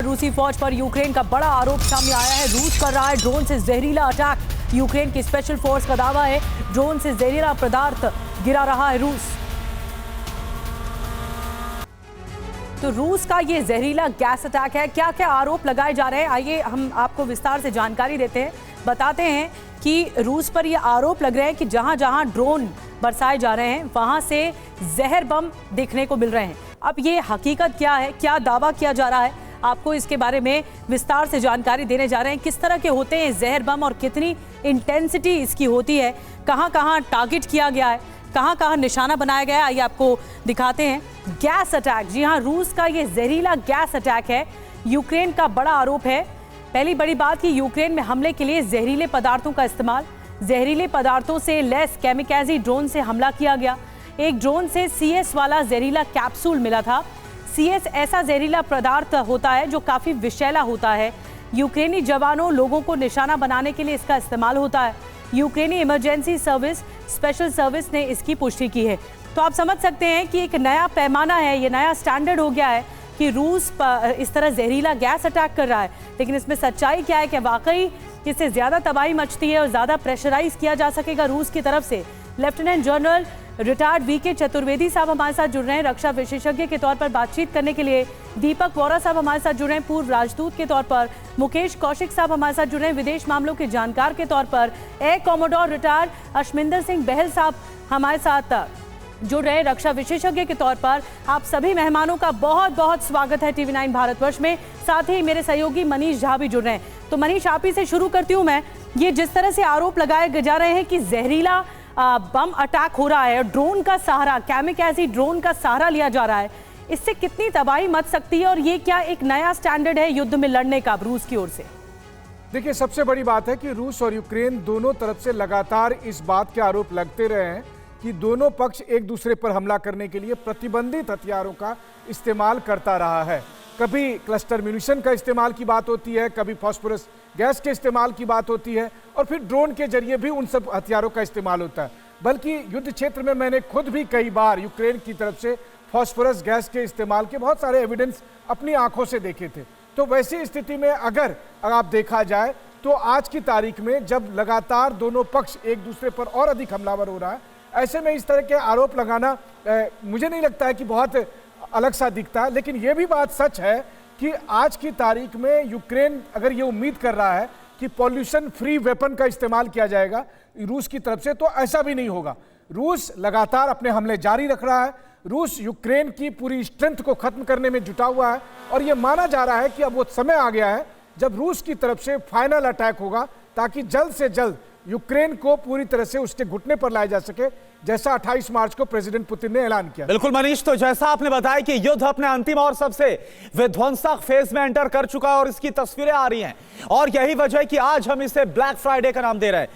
रूसी फौज पर यूक्रेन का बड़ा आरोप सामने आया है। रूस कर रहा है ड्रोन से जहरीला अटैक। यूक्रेन की स्पेशल फोर्स का दावा है ड्रोन से जहरीला पदार्थ गिरा रहा है रूस। तो रूस का ये जहरीला गैस अटैक है। क्या क्या आरोप लगाए जा रहे हैं, आइए हम आपको विस्तार से जानकारी देते हैं। बताते हैं कि रूस पर ये आरोप लग रहे हैं कि जहां जहां ड्रोन बरसाए जा रहे हैं वहां से जहर बम देखने को मिल रहे हैं। अब ये हकीकत क्या है, क्या दावा किया जा रहा है, आपको इसके बारे में विस्तार से जानकारी देने जा रहे हैं। किस तरह के होते हैं जहर बम और कितनी इंटेंसिटी इसकी होती है, कहां कहां टारगेट किया गया है, कहां कहां निशाना बनाया गया है, आइए आपको दिखाते हैं। गैस अटैक, जी हां, रूस का ये जहरीला गैस अटैक है। यूक्रेन का बड़ा आरोप है। पहली बड़ी बात कि यूक्रेन में हमले के लिए जहरीले पदार्थों का इस्तेमाल, जहरीले पदार्थों से लैस कैमिकाजी ड्रोन से हमला किया गया। एक ड्रोन से CS वाला जहरीला कैप्सूल मिला था। CS ऐसा जहरीला पदार्थ होता है जो काफी विषैला होता है। यूक्रेनी जवानों, लोगों को निशाना बनाने के लिए इसका इस्तेमाल होता है। यूक्रेनी इमरजेंसी सर्विस, स्पेशल सर्विस ने इसकी पुष्टि की है। तो आप समझ सकते हैं कि एक नया पैमाना है, ये नया स्टैंडर्ड हो गया है कि रूस इस तरह जहरीला गैस अटैक कर रहा है। लेकिन इसमें सच्चाई क्या है कि वाकई इससे ज़्यादा तबाही मचती है और ज़्यादा प्रेशराइज किया जा सकेगा रूस की तरफ से। Lieutenant general retired VK Chaturvedi साहब हमारे साथ जुड़ रहे हैं रक्षा विशेषज्ञ के तौर पर बातचीत करने के लिए। दीपक वोरा साहब हमारे साथ जुड़ रहे हैं पूर्व राजदूत के तौर पर। मुकेश कौशिक साहब हमारे साथ जुड़ रहे हैं विदेश मामलों के जानकार के तौर पर। एयर कॉमोडोर रिटायर्ड अशमिंदर सिंह बहल साहब हमारे साथ जुड़ रहे रक्षा विशेषज्ञ के तौर पर। आप सभी मेहमानों का बहुत बहुत स्वागत है TV9 भारतवर्ष में। साथ ही मेरे सहयोगी मनीष झा भी जुड़ रहे हैं। तो मनीष, आप ही से शुरू करती हूँ मैं। ये जिस तरह से आरोप लगाए जा रहे हैं कि जहरीला बम अटैक हो रहा है, ड्रोन का सहारा, कैमिकाजी ड्रोन का सहारा लिया जा रहा है, इससे कितनी तबाही मच सकती है और ये क्या एक नया स्टैंडर्ड है युद्ध में लड़ने का रूस की ओर से? देखिए, सबसे बड़ी बात है कि रूस और यूक्रेन दोनों तरफ से लगातार इस बात के आरोप लगते रहे हैं कि दोनों पक्ष एक दूसरे पर हमला करने के लिए प्रतिबंधित हथियारों का इस्तेमाल करता रहा है। कभी क्लस्टर म्यूनिशन का इस्तेमाल की बात होती है, कभी फास्फोरस गैस के इस्तेमाल की बात होती है और फिर ड्रोन के जरिए भी उन सब हथियारों का इस्तेमाल होता है। बल्कि युद्ध क्षेत्र में मैंने खुद भी कई बार यूक्रेन की तरफ से फास्फोरस गैस के इस्तेमाल के बहुत सारे एविडेंस अपनी आंखों से देखे थे। तो वैसी स्थिति में अगर आप देखा जाए तो आज की तारीख में जब लगातार दोनों पक्ष एक दूसरे पर और अधिक हमलावर हो रहा है, ऐसे में इस तरह के आरोप लगाना मुझे नहीं लगता है कि बहुत अलग सा दिखता है। लेकिन यह भी बात सच है कि आज की तारीख में यूक्रेन अगर ये उम्मीद कर रहा है कि पॉल्यूशन फ्री वेपन का इस्तेमाल किया जाएगा रूस की तरफ से, तो ऐसा भी नहीं होगा। रूस लगातार अपने हमले जारी रख रहा है। रूस यूक्रेन की पूरी स्ट्रेंथ को खत्म करने में जुटा हुआ है और यह माना जा रहा है कि अब वो समय आ गया है जब रूस की तरफ से फाइनल अटैक होगा, ताकि जल्द से जल्द यूक्रेन को पूरी तरह से उसके घुटने पर लाया जा सके, जैसा 28 मार्च को प्रेसिडेंट पुतिन ने ऐलान किया। बिल्कुल मनीष, तो जैसा आपने बताया कि युद्ध अपने अंतिम और सबसे विध्वंसक फेज में एंटर कर चुका है और इसकी तस्वीरें आ रही हैं और यही वजह है कि आज हम इसे ब्लैक फ्राइडे का नाम दे रहे हैं।